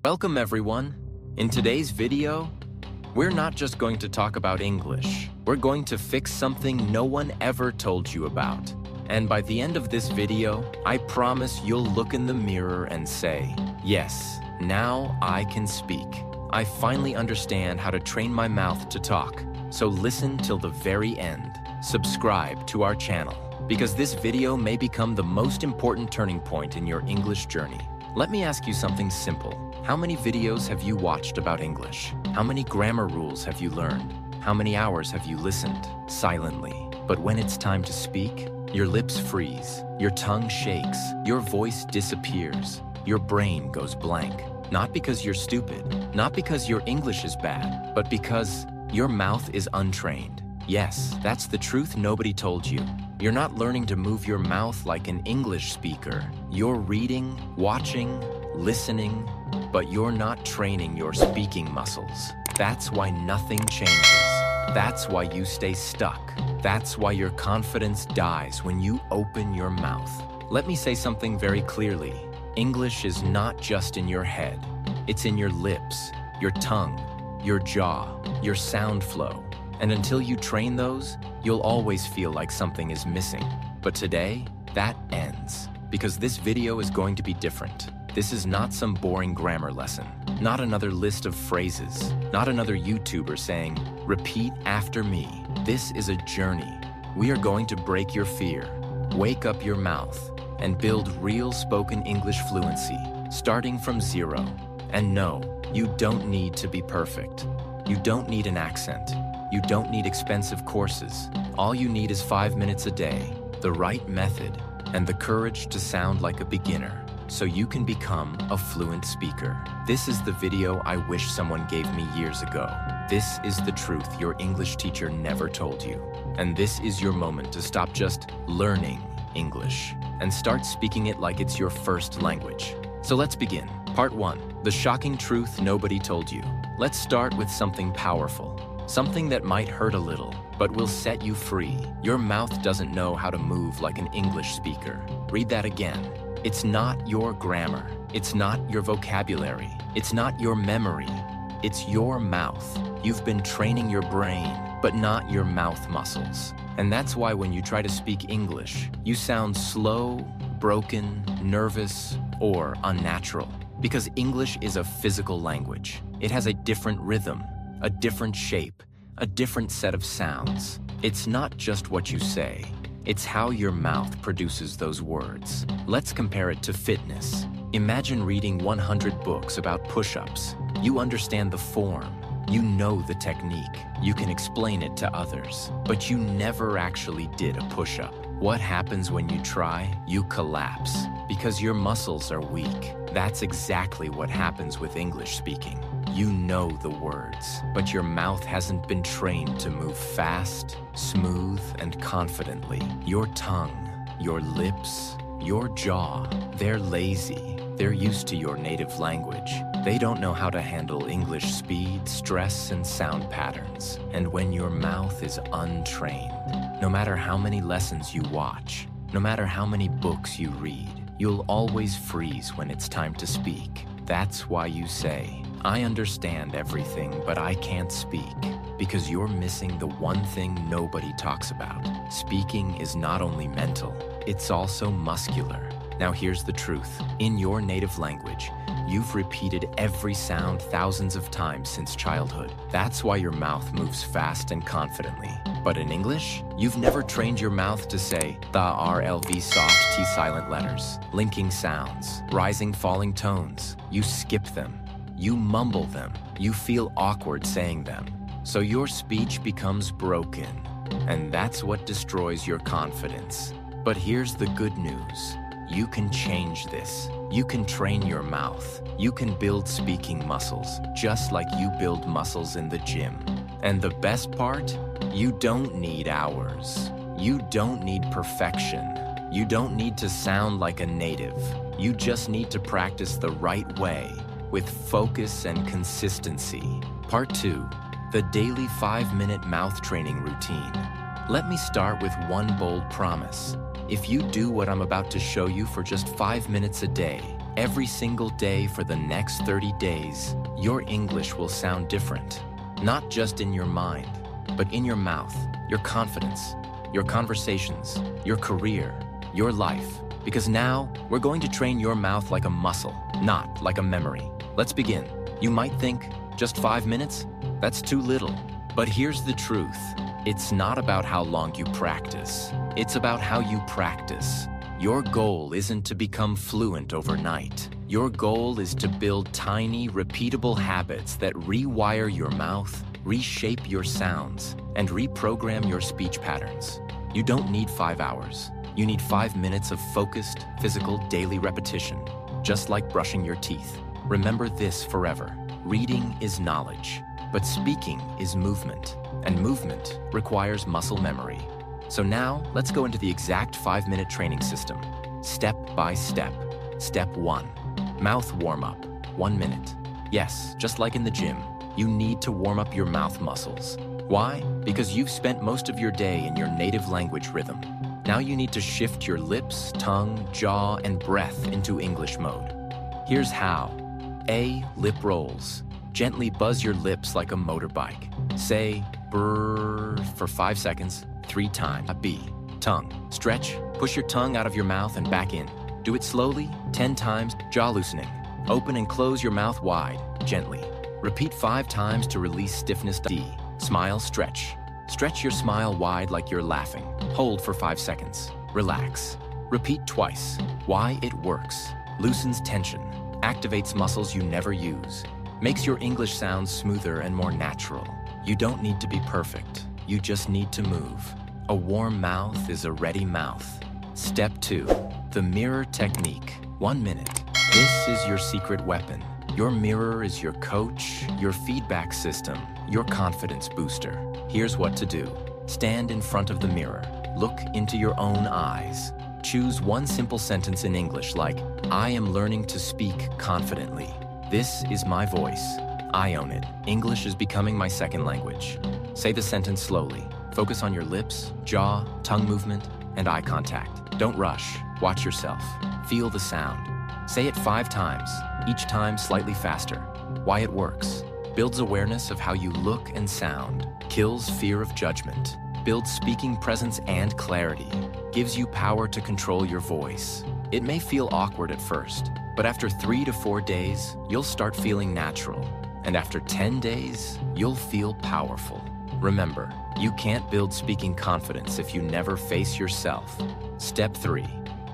Welcome everyone. In today's video, we're not just going to talk about English. We're going to fix something no one ever told you about. And by the end of this video, I promise you'll look in the mirror and say, yes, now I can speak. I finally understand how to train my mouth to talk. So listen till the very end. Subscribe to our channel, because this video may become the most important turning point in your English journey. Let me ask you something simple. How many videos have you watched about English? How many grammar rules have you learned? How many hours have you listened silently? But when it's time to speak, your lips freeze, your tongue shakes, your voice disappears, your brain goes blank. Not because you're stupid, not because your English is bad, but because your mouth is untrained. Yes, that's the truth nobody told you. You're not learning to move your mouth like an English speaker. You're reading, watching, listening, but you're not training your speaking muscles. That's why nothing changes. That's why you stay stuck. That's why your confidence dies when you open your mouth. Let me say something very clearly. English is not just in your head. It's in your lips, your tongue, your jaw, your sound flow. And until you train those, you'll always feel like something is missing. But today, that ends. Because this video is going to be different. This is not some boring grammar lesson. Not another list of phrases. Not another YouTuber saying, repeat after me. This is a journey. We are going to break your fear, wake up your mouth, and build real spoken English fluency, starting from zero. And no, you don't need to be perfect. You don't need an accent. You don't need expensive courses. All you need is 5 minutes a day, the right method, and the courage to sound like a beginner, so you can become a fluent speaker. This is the video I wish someone gave me years ago. This is the truth your English teacher never told you. And this is your moment to stop just learning English and start speaking it like it's your first language. So let's begin. Part 1. The shocking truth nobody told you. Let's start with something powerful. Something that might hurt a little, but will set you free. Your mouth doesn't know how to move like an English speaker. Read that again. It's not your grammar. It's not your vocabulary. It's not your memory. It's your mouth. You've been training your brain, but not your mouth muscles. And that's why when you try to speak English, you sound slow, broken, nervous, or unnatural. Because English is a physical language. It has a different rhythm, a different shape, a different set of sounds. It's not just what you say. It's how your mouth produces those words. Let's compare it to fitness. Imagine reading 100 books about push-ups. You understand the form. You know the technique. You can explain it to others. But you never actually did a push-up. What happens when you try? You collapse because your muscles are weak. That's exactly what happens with English speaking. You know the words, but your mouth hasn't been trained to move fast, smooth, and confidently. Your tongue, your lips, your jaw, they're lazy. They're used to your native language. They don't know how to handle English speed, stress, and sound patterns. And when your mouth is untrained, no matter how many lessons you watch, no matter how many books you read, you'll always freeze when it's time to speak. That's why you say, I understand everything, but I can't speak. Because you're missing the one thing nobody talks about. Speaking is not only mental, it's also muscular. Now here's the truth. In your native language, you've repeated every sound thousands of times since childhood. That's why your mouth moves fast and confidently. But in English, you've never trained your mouth to say the RLV soft T silent letters, linking sounds, rising falling tones. You skip them. You mumble them. You feel awkward saying them. So your speech becomes broken. And that's what destroys your confidence. But here's the good news. You can change this. You can train your mouth. You can build speaking muscles, just like you build muscles in the gym. And the best part? You don't need hours. You don't need perfection. You don't need to sound like a native. You just need to practice the right way, with focus and consistency. Part 2. The daily 5-minute mouth training routine. Let me start with one bold promise. If you do what I'm about to show you for just 5 minutes a day, Every single day for the next 30 days, your English will sound different. Not just in your mind, but in your mouth, your confidence, your conversations, your career, your life. Because now, we're going to train your mouth like a muscle, not like a memory. Let's begin. You might think, just 5 minutes? That's too little. But here's the truth. It's not about how long you practice. It's about how you practice. Your goal isn't to become fluent overnight. Your goal is to build tiny, repeatable habits that rewire your mouth, reshape your sounds, and reprogram your speech patterns. You don't need 5 hours. You need 5 minutes of focused, physical, daily repetition, just like brushing your teeth. Remember this forever. Reading is knowledge, but speaking is movement, and movement requires muscle memory. So now, let's go into the exact 5-minute training system, step by step. Step 1, mouth warm-up, 1 minute. Yes, just like in the gym, you need to warm up your mouth muscles. Why? Because you've spent most of your day in your native language rhythm. Now you need to shift your lips, tongue, jaw, and breath into English mode. Here's how. A, lip rolls. Gently buzz your lips like a motorbike. Say, brrr, for 5 seconds, 3 times. B, tongue. Stretch, push your tongue out of your mouth and back in. Do it slowly, 10 times, jaw loosening. Open and close your mouth wide, gently. Repeat 5 times to release stiffness. D, smile, stretch. Stretch your smile wide like you're laughing. Hold for 5 seconds. Relax. Repeat twice. Why it works. Loosens tension. Activates muscles you never use. Makes your English sound smoother and more natural. You don't need to be perfect. You just need to move. A warm mouth is a ready mouth. Step 2, the mirror technique. 1 minute. This is your secret weapon. Your mirror is your coach, your feedback system, your confidence booster. Here's what to do. Stand in front of the mirror. Look into your own eyes. Choose one simple sentence in English like, I am learning to speak confidently. This is my voice. I own it. English is becoming my second language. Say the sentence slowly. Focus on your lips, jaw, tongue movement, and eye contact. Don't rush. Watch yourself. Feel the sound. Say it 5 times, each time slightly faster. Why it works. Builds awareness of how you look and sound. Kills fear of judgment. Builds speaking presence and clarity. Gives you power to control your voice. It may feel awkward at first, but after 3 to 4 days, you'll start feeling natural. And after 10 days, you'll feel powerful. Remember, you can't build speaking confidence if you never face yourself. Step 3,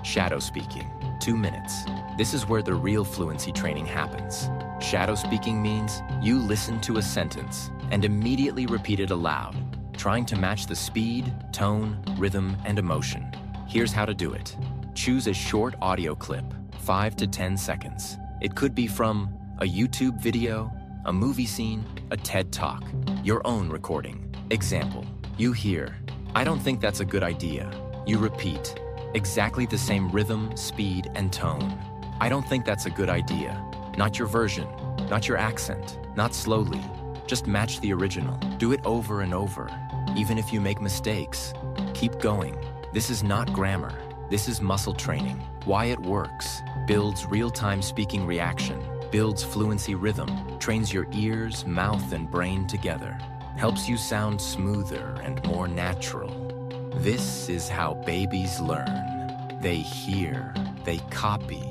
shadow speaking, 2 minutes. This is where the real fluency training happens. Shadow speaking means you listen to a sentence and immediately repeat it aloud, trying to match the speed, tone, rhythm, and emotion. Here's how to do it. Choose a short audio clip, 5 to 10 seconds. It could be from a YouTube video, a movie scene, a TED Talk, your own recording. Example, you hear, I don't think that's a good idea. You repeat, exactly the same rhythm, speed, and tone. I don't think that's a good idea. Not your version, not your accent, not slowly. Just match the original. Do it over and over. Even if you make mistakes, keep going. This is not grammar. This is muscle training. Why it works. Builds real-time speaking reaction. Builds fluency rhythm. Trains your ears, mouth, and brain together. Helps you sound smoother and more natural. This is how babies learn. They hear, they copy,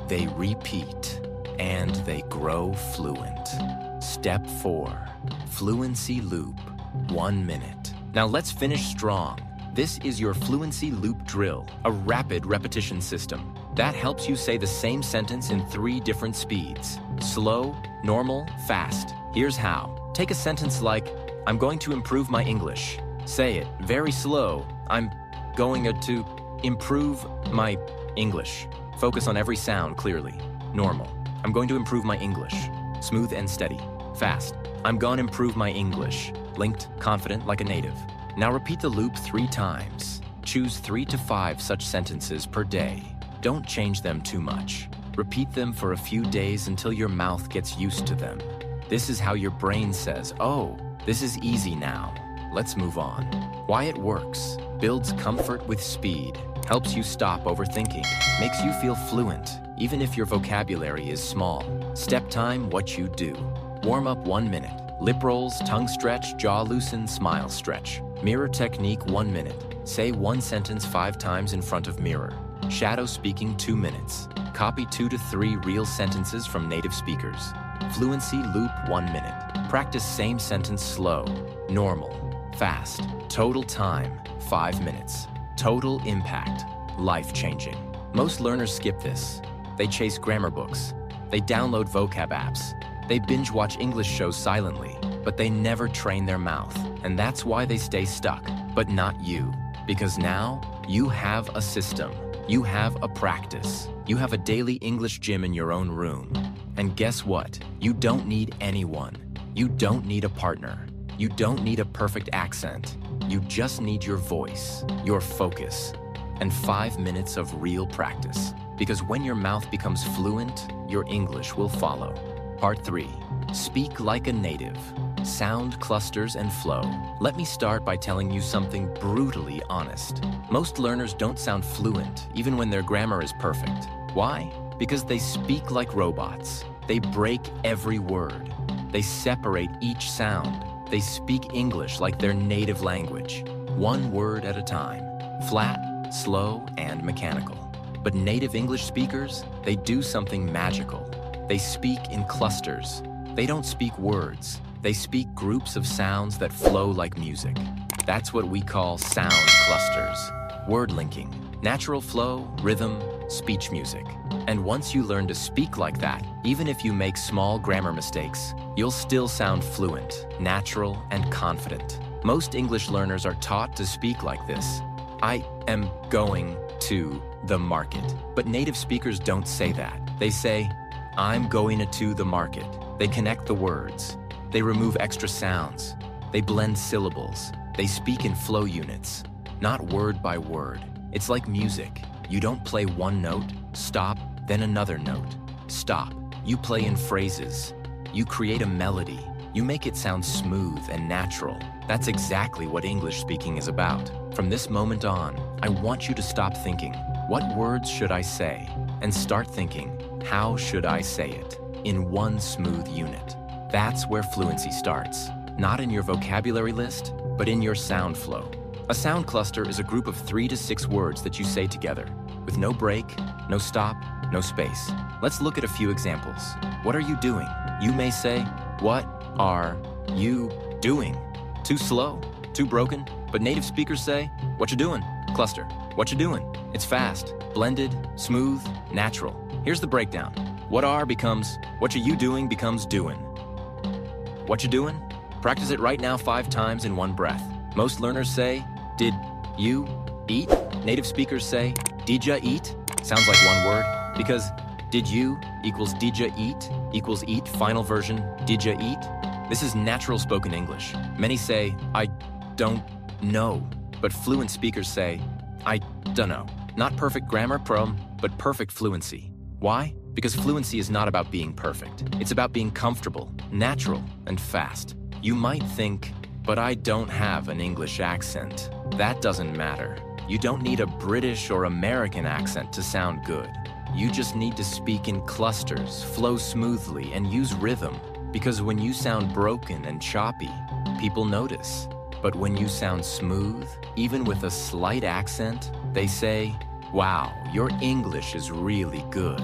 they repeat, and they grow fluent. Step 4, fluency loop, 1 minute. Now let's finish strong. This is your fluency loop drill, a rapid repetition system. That helps you say the same sentence in 3 different speeds. Slow, normal, fast. Here's how. Take a sentence like, I'm going to improve my English. Say it very slow. I'm going to improve my English. Focus on every sound clearly. Normal. I'm going to improve my English. Smooth and steady. Fast. I'm gonna improve my English. Linked, confident like a native. Now repeat the loop 3 times. Choose 3 to 5 such sentences per day. Don't change them too much. Repeat them for a few days until your mouth gets used to them. This is how your brain says, oh, this is easy now. Let's move on. Why it works. Builds comfort with speed. Helps you stop overthinking. Makes you feel fluent. even if your vocabulary is small. Step time, what you do. Warm up 1 minute. Lip rolls, tongue stretch, jaw loosen, smile stretch. Mirror technique 1 minute. Say one sentence 5 times in front of mirror. Shadow speaking 2 minutes. Copy 2 to 3 real sentences from native speakers. Fluency loop 1 minute. Practice same sentence slow, normal, fast. Total time 5 minutes. Total impact, life-changing. Most learners skip this. They chase grammar books. They download vocab apps. They binge-watch English shows silently, but they never train their mouth. And that's why they stay stuck, but not you. Because now, you have a system. You have a practice. You have a daily English gym in your own room. And guess what? You don't need anyone. You don't need a partner. You don't need a perfect accent. You just need your voice, your focus, and 5 minutes of real practice. Because when your mouth becomes fluent, your English will follow. Part 3. Speak like a native. Sound, clusters, and flow. Let me start by telling you something brutally honest. Most learners don't sound fluent, even when their grammar is perfect. Why? Because they speak like robots. They break every word. They separate each sound. They speak English like their native language, one word at a time. Flat, slow, and mechanical. But native English speakers, they do something magical. They speak in clusters. They don't speak words. They speak groups of sounds that flow like music. That's what we call sound clusters. Word linking, natural flow, rhythm, speech music. And once you learn to speak like that, even if you make small grammar mistakes, you'll still sound fluent, natural, and confident. Most English learners are taught to speak like this. I am going to the market. But native speakers don't say that. They say, I'm going to the market. They connect the words. They remove extra sounds. They blend syllables. They speak in flow units, not word by word. It's like music. You don't play one note, stop, then another note. Stop. You play in phrases. You create a melody. You make it sound smooth and natural. That's exactly what English speaking is about. From this moment on, I want you to stop thinking, what words should I say? And start thinking, how should I say it? In one smooth unit. That's where fluency starts. Not in your vocabulary list, but in your sound flow. A sound cluster is a group of 3 to 6 words that you say together, with no break, no stop, no space. Let's look at a few examples. What are you doing? You may say, what are you doing? Too slow? Too broken? But native speakers say, what you doing? Cluster. What you doing? It's fast, blended, smooth, natural. Here's the breakdown. What are becomes, what are you doing becomes doing. What you doing? Practice it right now 5 times in one breath. Most learners say, did you eat? Native speakers say, did ya eat? Sounds like one word, because did you equals did ya eat equals eat, final version, did ya eat? This is natural spoken English. Many say, I don't know, but fluent speakers say, I dunno. Not perfect grammar, but perfect fluency. Why? Because fluency is not about being perfect. It's about being comfortable, natural, and fast. You might think, but I don't have an English accent. That doesn't matter. You don't need a British or American accent to sound good. You just need to speak in clusters, flow smoothly, and use rhythm. Because when you sound broken and choppy, people notice. But when you sound smooth, even with a slight accent, they say, wow, your English is really good.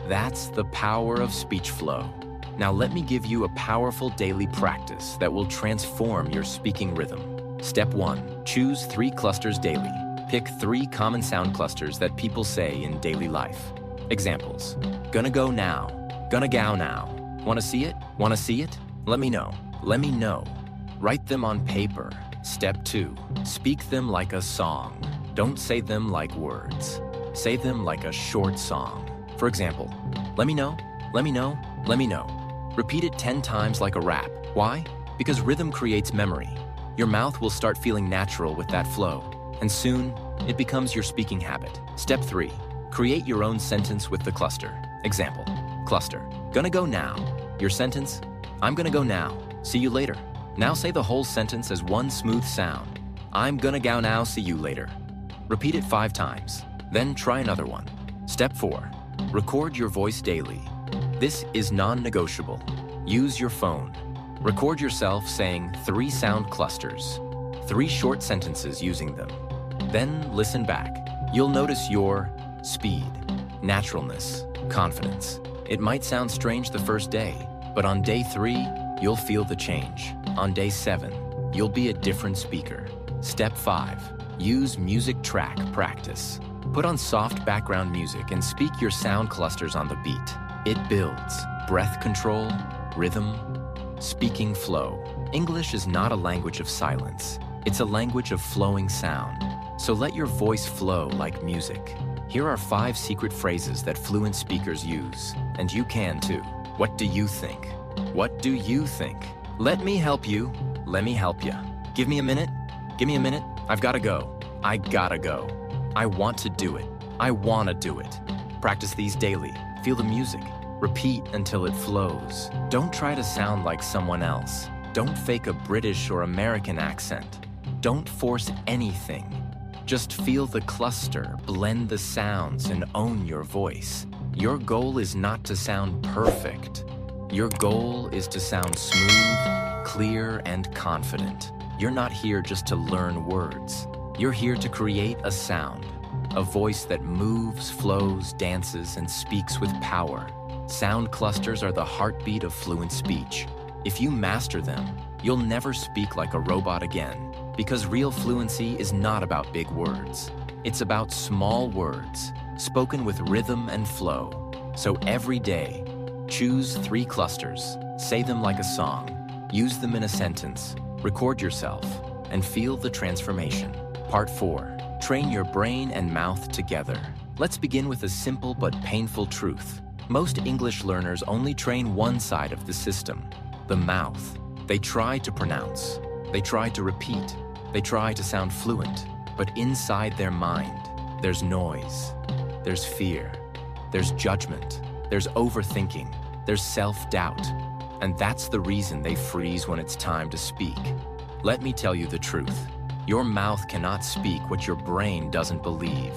That's the power of speech flow. Now let me give you a powerful daily practice that will transform your speaking rhythm. Step 1, choose 3 clusters daily. Pick 3 common sound clusters that people say in daily life. Examples, gonna go now, gonna go now. Wanna see it? Wanna see it? Let me know. Let me know. Write them on paper. Step 2, speak them like a song. Don't say them like words. Say them like a short song. For example, let me know, let me know, let me know. Repeat it 10 times like a rap. Why? Because rhythm creates memory. Your mouth will start feeling natural with that flow, and soon it becomes your speaking habit. Step 3, create your own sentence with the cluster. Example, cluster, gonna go now. Your sentence, I'm gonna go now. See you later. Now say the whole sentence as one smooth sound. I'm gonna go now, see you later. Repeat it 5 times. Then try another one. Step 4, Record your voice daily. This is non-negotiable. Use your phone. Record yourself saying 3 sound clusters, 3 short sentences using them. Then listen back. You'll notice your speed, naturalness, confidence. It might sound strange the first day, but on day 3, you'll feel the change. On day 7, you'll be a different speaker. Step 5, use music track practice. Put on soft background music and speak your sound clusters on the beat. It builds breath control, rhythm, speaking flow. English is not a language of silence. It's a language of flowing sound. So let your voice flow like music. Here are 5 secret phrases that fluent speakers use, and you can too. What do you think? What do you think? Let me help you. Let me help you. Give me a minute. Give me a minute. I've gotta go. I gotta go. I want to do it. I wanna do it. Practice these daily. Feel the music. Repeat until it flows. Don't try to sound like someone else. Don't fake a British or American accent. Don't force anything. Just feel the cluster, blend the sounds, and own your voice. Your goal is not to sound perfect. Your goal is to sound smooth, clear, and confident. You're not here just to learn words. You're here to create a sound, a voice that moves, flows, dances, and speaks with power. Sound clusters are the heartbeat of fluent speech. If you master them, you'll never speak like a robot again, because real fluency is not about big words. It's about small words, spoken with rhythm and flow. So every day, choose 3 clusters, say them like a song, use them in a sentence, record yourself, and feel the transformation. Part 4. Train your brain and mouth together. Let's begin with a simple but painful truth. Most English learners only train one side of the system, the mouth. They try to pronounce, they try to repeat, they try to sound fluent, but inside their mind, there's noise, there's fear, there's judgment, there's overthinking, there's self-doubt, and that's the reason they freeze when it's time to speak. Let me tell you the truth. Your mouth cannot speak what your brain doesn't believe.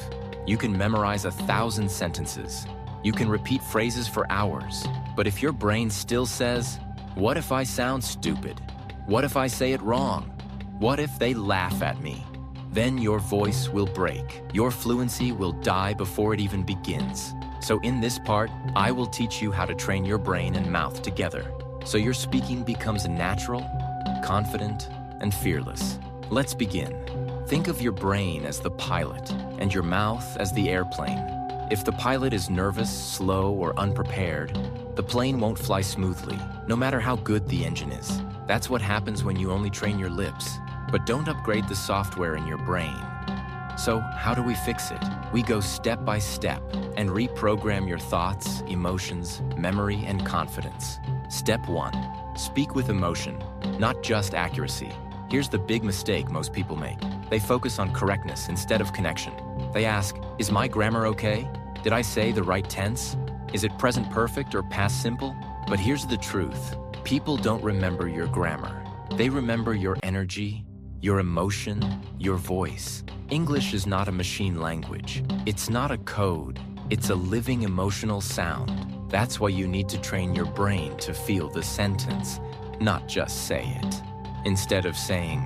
You can memorize 1,000 sentences. You can repeat phrases for hours. But if your brain still says, "What if I sound stupid? What if I say it wrong? What if they laugh at me?" Then your voice will break. Your fluency will die before it even begins. So in this part, I will teach you how to train your brain and mouth together, so your speaking becomes natural, confident, and fearless. Let's begin. Think of your brain as the pilot and your mouth as the airplane. If the pilot is nervous, slow, or unprepared, the plane won't fly smoothly, no matter how good the engine is. That's what happens when you only train your lips, but don't upgrade the software in your brain. So how do we fix it? We go step by step and reprogram your thoughts, emotions, memory, and confidence. Step 1, speak with emotion, not just accuracy. Here's the big mistake most people make. They focus on correctness instead of connection. They ask, is my grammar okay? Did I say the right tense? Is it present perfect or past simple? But here's the truth. People don't remember your grammar. They remember your energy, your emotion, your voice. English is not a machine language. It's not a code. It's a living emotional sound. That's why you need to train your brain to feel the sentence, not just say it. Instead of saying,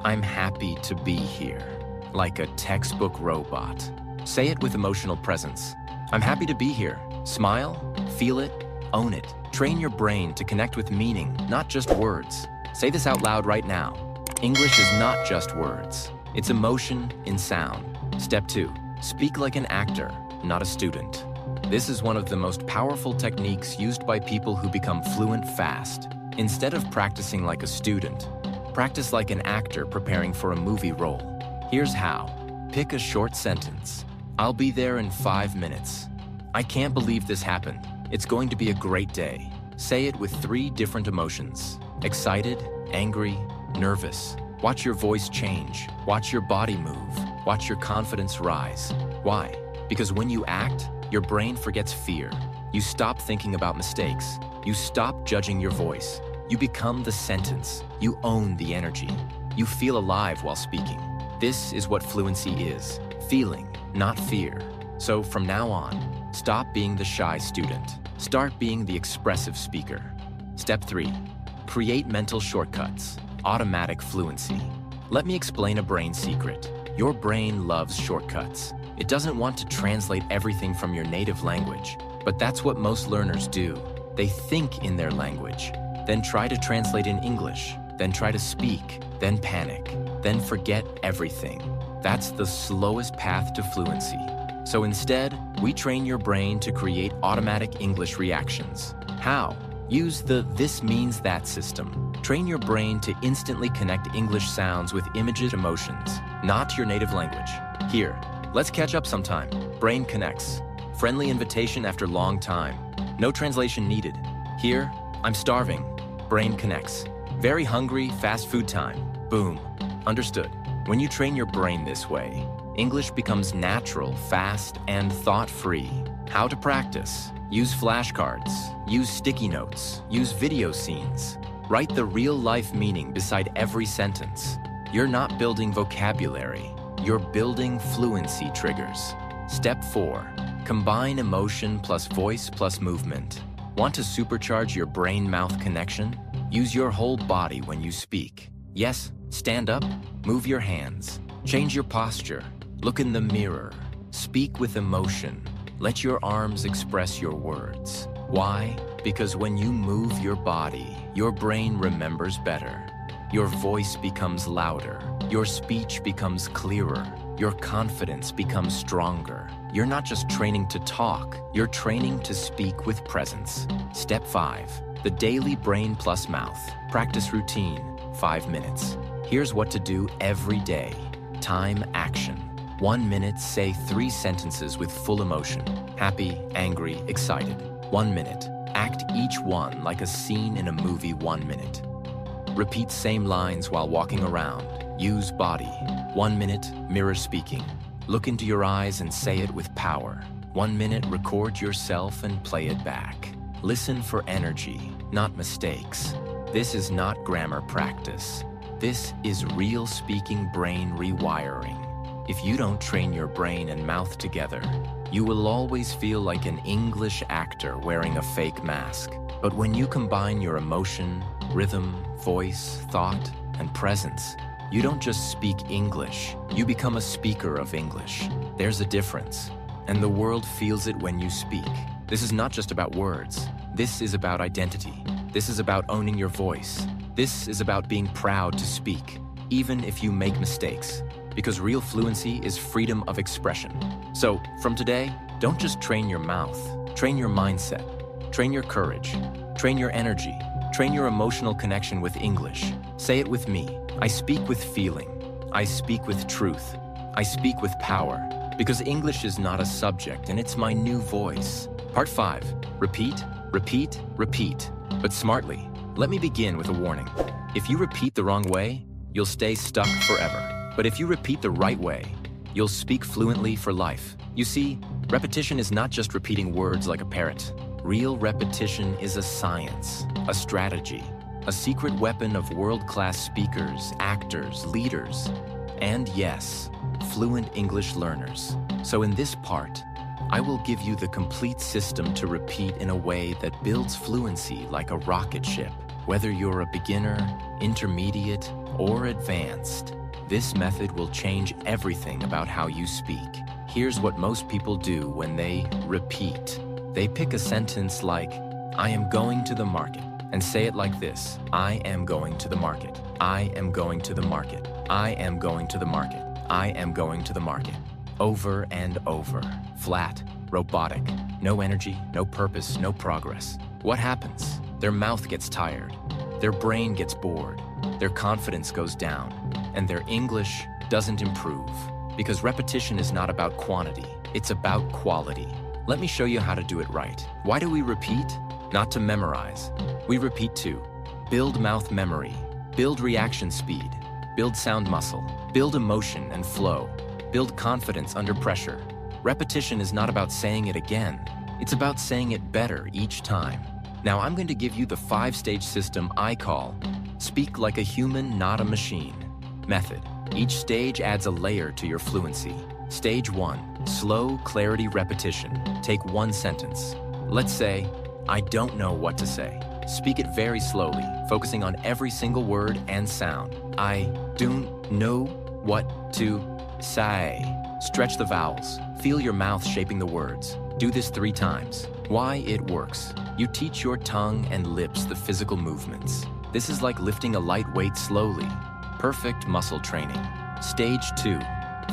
"I'm happy to be here," like a textbook robot. Say it with emotional presence. "I'm happy to be here." Smile, feel it, own it. Train your brain to connect with meaning, not just words. Say this out loud right now. English is not just words. It's emotion in sound. Step 2, speak like an actor, not a student. This is one of the most powerful techniques used by people who become fluent fast. Instead of practicing like a student, practice like an actor preparing for a movie role. Here's how. Pick a short sentence. "I'll be there in 5 minutes." "I can't believe this happened. It's going to be a great day." Say it with 3 different emotions. Excited, angry, nervous. Watch your voice change. Watch your body move. Watch your confidence rise. Why? Because when you act, your brain forgets fear. You stop thinking about mistakes. You stop judging your voice. You become the sentence. You own the energy. You feel alive while speaking. This is what fluency is. Feeling, not fear. So from now on, Stop being the shy student. Start being the expressive speaker. Step 3. Create mental shortcuts. Automatic fluency. Let me explain a brain secret. Your brain loves shortcuts. It doesn't want to translate everything from your native language, but that's what most learners do. They think in their language, then try to translate in English, then try to speak, then panic, then forget everything. That's the slowest path to fluency. So instead, we train your brain to create automatic English reactions. How? Use the "this means that" system. Train your brain to instantly connect English sounds with images, emotions, not your native language. Here, let's catch up sometime. Brain connects. Friendly invitation after long time. No translation needed. Here, I'm starving. Brain connects. Very hungry, fast food time. Boom. Understood. When you train your brain this way, English becomes natural, fast, and thought-free. How to practice? Use flashcards. Use sticky notes. Use video scenes. Write the real-life meaning beside every sentence. You're not building vocabulary. You're building fluency triggers. Step 4. Combine emotion plus voice plus movement. Want to supercharge your brain-mouth connection? Use your whole body when you speak. Yes, stand up, move your hands, change your posture, look in the mirror, speak with emotion. Let your arms express your words. Why? Because when you move your body, your brain remembers better. Your voice becomes louder. Your speech becomes clearer. Your confidence becomes stronger. You're not just training to talk, you're training to speak with presence. Step 5. The daily brain plus mouth. Practice routine, 5 minutes. Here's what to do every day. Time action. 1 minute, say 3 sentences with full emotion. Happy, angry, excited. 1 minute. Act each one like a scene in a movie. 1 minute. Repeat same lines while walking around. Use body. 1 minute, mirror speaking. Look into your eyes and say it with power. 1 minute, record yourself and play it back. Listen for energy, not mistakes. This is not grammar practice. This is real speaking brain rewiring. If you don't train your brain and mouth together, you will always feel like an English actor wearing a fake mask. But when you combine your emotion, rhythm, voice, thought, and presence, you don't just speak English, you become a speaker of English. There's a difference, and the world feels it when you speak. This is not just about words. This is about identity. This is about owning your voice. This is about being proud to speak, even if you make mistakes. Because real fluency is freedom of expression. So, from today, don't just train your mouth, train your mindset, train your courage, train your energy, train your emotional connection with English. Say it with me. I speak with feeling. I speak with truth. I speak with power. Because English is not a subject, and it's my new voice. Part 5. Repeat, repeat, repeat, but smartly. Let me begin with a warning. If you repeat the wrong way, you'll stay stuck forever. But if you repeat the right way, you'll speak fluently for life. You see, repetition is not just repeating words like a parrot. Real repetition is a science, a strategy, a secret weapon of world-class speakers, actors, leaders, and yes, fluent English learners. So in this part, I will give you the complete system to repeat in a way that builds fluency like a rocket ship. Whether you're a beginner, intermediate, or advanced, this method will change everything about how you speak. Here's what most people do when they repeat. They pick a sentence like, I am going to the market, and say it like this. I am going to the market. I am going to the market. I am going to the market. I am going to the market. Over and over. Flat, robotic, no energy, no purpose, no progress. What happens? Their mouth gets tired. Their brain gets bored. Their confidence goes down. And their English doesn't improve. Because repetition is not about quantity. It's about quality. Let me show you how to do it right. Why do we repeat? Not to memorize. We repeat to build mouth memory, build reaction speed, build sound muscle, build emotion and flow, build confidence under pressure. Repetition is not about saying it again. It's about saying it better each time. Now I'm going to give you the 5-stage system I call Speak Like a Human, Not a Machine method. Each stage adds a layer to your fluency. Stage 1, slow clarity repetition. Take one sentence. Let's say, I don't know what to say. Speak it very slowly, focusing on every single word and sound. I don't know what to say. Stretch the vowels. Feel your mouth shaping the words. Do this 3 times. Why it works. You teach your tongue and lips the physical movements. This is like lifting a light weight slowly. Perfect muscle training. Stage 2,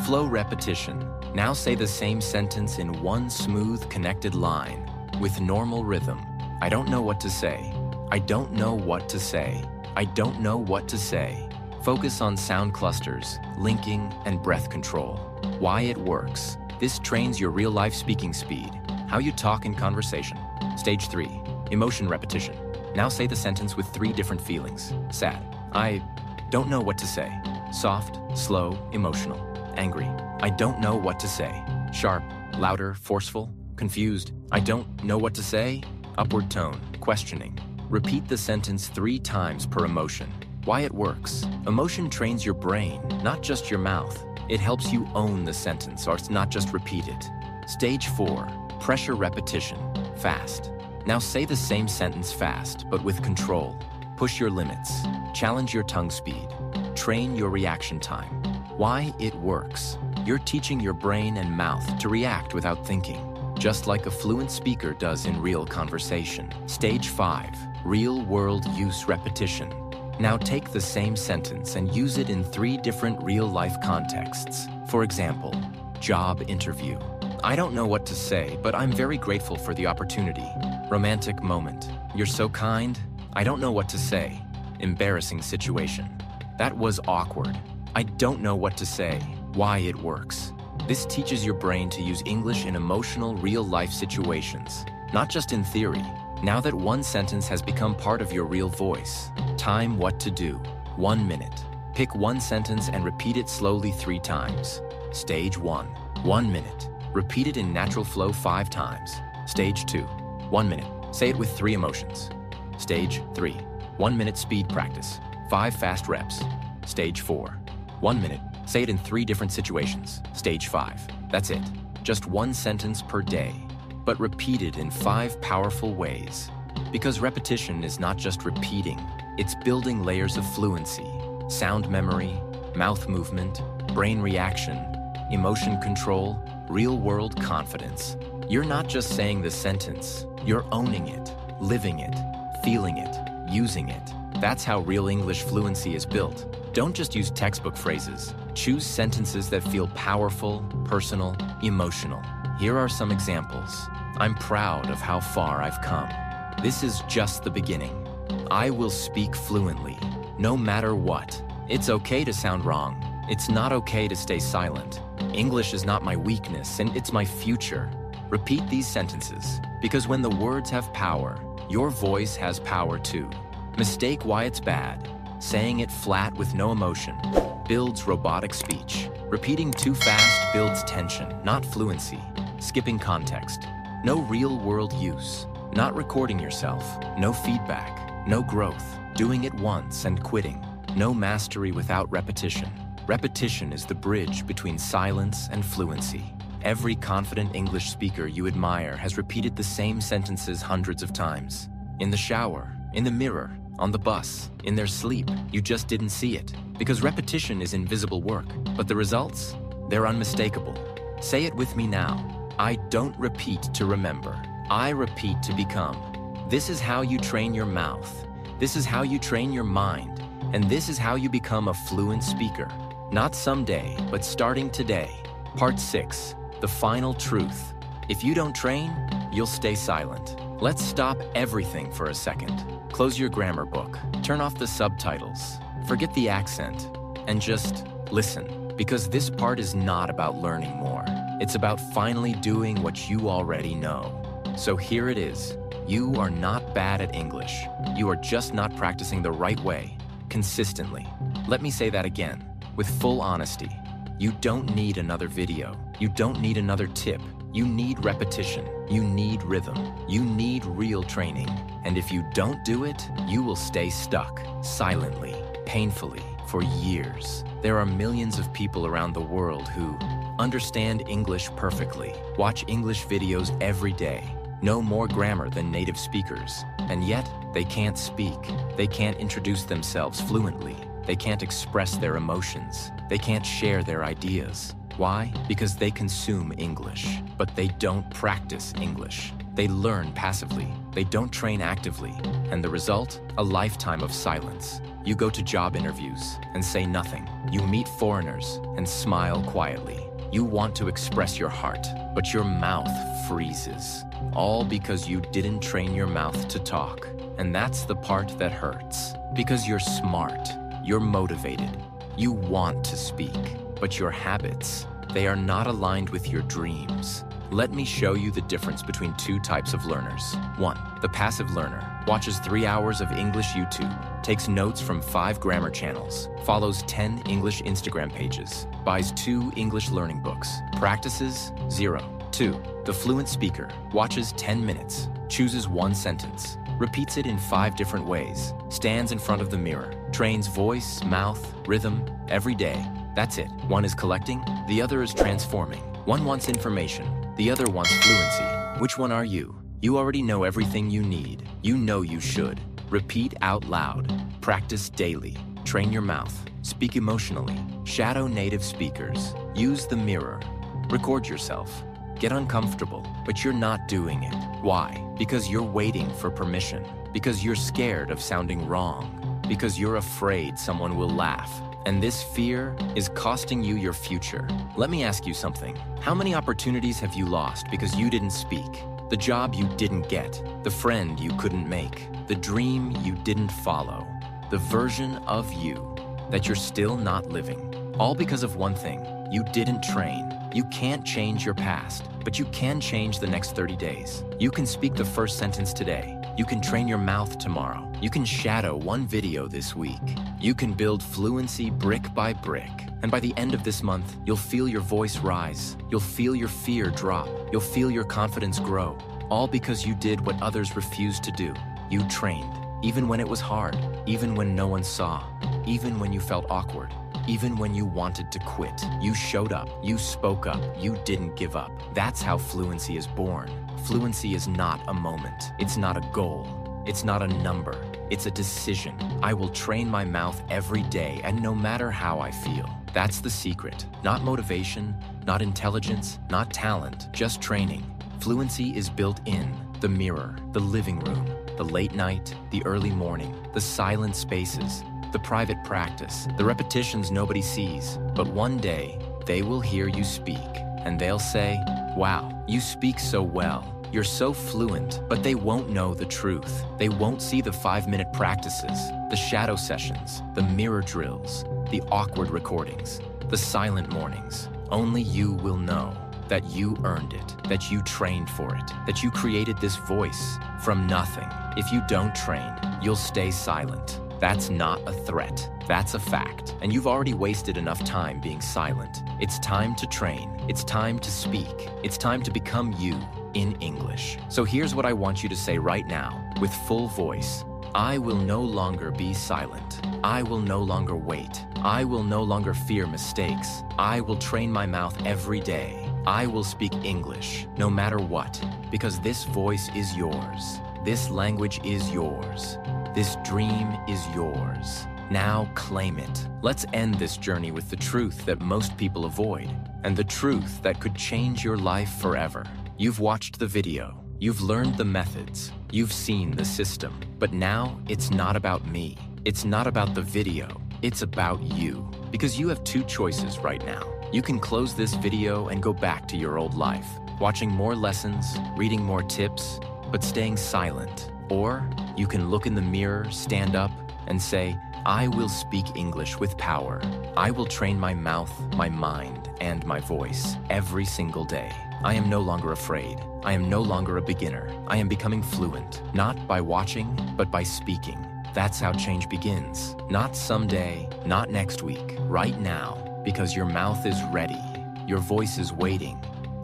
flow repetition. Now say the same sentence in one smooth, connected line with normal rhythm. I don't know what to say. I don't know what to say. I don't know what to say. Focus on sound clusters, linking, and breath control. Why it works. This trains your real-life speaking speed, how you talk in conversation. Stage 3, emotion repetition. Now say the sentence with 3 different feelings. Sad. I don't know what to say. Soft, slow, emotional. Angry. I don't know what to say. Sharp, louder, forceful, confused. I don't know what to say. Upward tone, questioning. Repeat the sentence 3 times per emotion. Why it works. Emotion trains your brain, not just your mouth. It helps you own the sentence, or it's not just repeat it. Stage 4, pressure repetition. Fast. Now say the same sentence fast, but with control. Push your limits. Challenge your tongue speed. Train your reaction time. Why it works. You're teaching your brain and mouth to react without thinking, just like a fluent speaker does in real conversation. Stage 5, real-world use repetition. Now take the same sentence and use it in 3 different real-life contexts. For example, job interview. I don't know what to say, but I'm very grateful for the opportunity. Romantic moment. You're so kind. I don't know what to say. Embarrassing situation. That was awkward. I don't know what to say. Why it works. This teaches your brain to use English in emotional, real-life situations, not just in theory. Now that one sentence has become part of your real voice. Time what to do. 1 minute. Pick one sentence and repeat it slowly 3 times. Stage 1, 1 minute. Repeat it in natural flow 5 times. Stage 2, 1 minute. Say it with 3 emotions. Stage 3, 1 minute speed practice. 5 fast reps. Stage 4, 1 minute. Say it in 3 different situations. Stage 5. That's it. Just 1 sentence per day, but repeated in 5 powerful ways. Because repetition is not just repeating, it's building layers of fluency, sound memory, mouth movement, brain reaction, emotion control, real-world confidence. You're not just saying the sentence, you're owning it, living it, feeling it, using it. That's how real English fluency is built. Don't just use textbook phrases. Choose sentences that feel powerful, personal, emotional. Here are some examples. I'm proud of how far I've come. This is just the beginning. I will speak fluently, no matter what. It's okay to sound wrong. It's not okay to stay silent. English is not my weakness, and it's my future. Repeat these sentences, because when the words have power, your voice has power too. Mistake why it's bad. Saying it flat with no emotion builds robotic speech. Repeating too fast builds tension, not fluency. Skipping context. No real-world use. Not recording yourself. No feedback. No growth. Doing it once and quitting. No mastery without repetition. Repetition is the bridge between silence and fluency. Every confident English speaker you admire has repeated the same sentences hundreds of times. In the shower, in the mirror, on the bus, in their sleep. You just didn't see it. Because repetition is invisible work. But the results? They're unmistakable. Say it with me now. I don't repeat to remember. I repeat to become. This is how you train your mouth. This is how you train your mind. And this is how you become a fluent speaker. Not someday, but starting today. Part 6, the final truth. If you don't train, you'll stay silent. Let's stop everything for a second. Close your grammar book. Turn off the subtitles. Forget the accent. And just listen. Because this part is not about learning more. It's about finally doing what you already know. So here it is. You are not bad at English. You are just not practicing the right way, consistently. Let me say that again, with full honesty. You don't need another video. You don't need another tip. You need repetition. You need rhythm. You need real training. And if you don't do it, you will stay stuck, silently, painfully, for years. There are millions of people around the world who understand English perfectly, watch English videos every day, know more grammar than native speakers, and yet they can't speak. They can't introduce themselves fluently. They can't express their emotions. They can't share their ideas. Why? Because they consume English, but they don't practice English. They learn passively. They don't train actively. And the result? A lifetime of silence. You go to job interviews and say nothing. You meet foreigners and smile quietly. You want to express your heart, but your mouth freezes. All because you didn't train your mouth to talk. And that's the part that hurts. Because you're smart, you're motivated, you want to speak, but your habits, they are not aligned with your dreams. Let me show you the difference between two types of learners. 1. The passive learner watches 3 hours of English YouTube, takes notes from 5 grammar channels, follows 10 English Instagram pages, buys 2 English learning books, practices 0. 2. The fluent speaker watches 10 minutes, chooses 1 sentence, repeats it in 5 different ways, stands in front of the mirror, trains voice, mouth, rhythm every day. That's it. One is collecting, the other is transforming. One wants information, the other wants fluency. Which one are you? You already know everything you need. You know you should. Repeat out loud. Practice daily. Train your mouth. Speak emotionally. Shadow native speakers. Use the mirror. Record yourself. Get uncomfortable, but you're not doing it. Why? Because you're waiting for permission. Because you're scared of sounding wrong. Because you're afraid someone will laugh. And this fear is costing you your future. Let me ask you something. How many opportunities have you lost because you didn't speak? The job you didn't get, the friend you couldn't make, the dream you didn't follow, the version of you that you're still not living. All because of one thing. You didn't train. You can't change your past, but you can change the next 30 days. You can speak the first sentence today. You can train your mouth tomorrow. You can shadow 1 video this week. You can build fluency brick by brick. And by the end of this month, you'll feel your voice rise. You'll feel your fear drop. You'll feel your confidence grow. All because you did what others refused to do. You trained, even when it was hard, even when no one saw, even when you felt awkward, even when you wanted to quit. You showed up, you spoke up, you didn't give up. That's how fluency is born. Fluency is not a moment. It's not a goal. It's not a number. It's a decision. I will train my mouth every day, and no matter how I feel. That's the secret. Not motivation, not intelligence, not talent, just training. Fluency is built in the mirror, the living room, the late night, the early morning, the silent spaces, the private practice, the repetitions nobody sees. But one day, they will hear you speak, and they'll say, "Wow, you speak so well. You're so fluent," but they won't know the truth. They won't see the 5-minute practices, the shadow sessions, the mirror drills, the awkward recordings, the silent mornings. Only you will know that you earned it, that you trained for it, that you created this voice from nothing. If you don't train, you'll stay silent. That's not a threat. That's a fact. And you've already wasted enough time being silent. It's time to train. It's time to speak. It's time to become you in English. So here's what I want you to say right now with full voice. I will no longer be silent. I will no longer wait. I will no longer fear mistakes. I will train my mouth every day. I will speak English no matter what, because this voice is yours. This language is yours. This dream is yours. Now claim it. Let's end this journey with the truth that most people avoid, and the truth that could change your life forever. You've watched the video. You've learned the methods. You've seen the system. But now it's not about me. It's not about the video. It's about you. Because you have 2 choices right now. You can close this video and go back to your old life, watching more lessons, reading more tips, but staying silent. Or you can look in the mirror, stand up, and say, I will speak English with power. I will train my mouth, my mind, and my voice every single day. I am no longer afraid. I am no longer a beginner. I am becoming fluent, not by watching, but by speaking. That's how change begins. Not someday, not next week, right now, because your mouth is ready, your voice is waiting,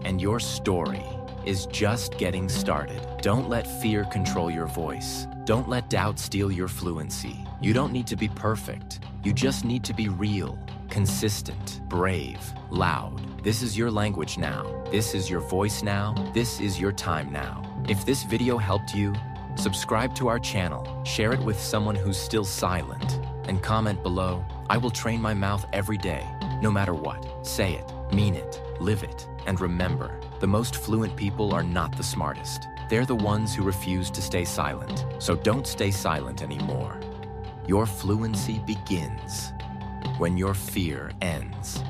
and your story is just getting started. Don't let fear control your voice. Don't let doubt steal your fluency. You don't need to be perfect. You just need to be real, consistent, brave, loud. This is your language now. This is your voice now. This is your time now. If this video helped you, subscribe to our channel, share it with someone who's still silent, and comment below. I will train my mouth every day, no matter what. Say it, mean it, live it, and remember, the most fluent people are not the smartest. They're the ones who refuse to stay silent. So don't stay silent anymore. Your fluency begins when your fear ends.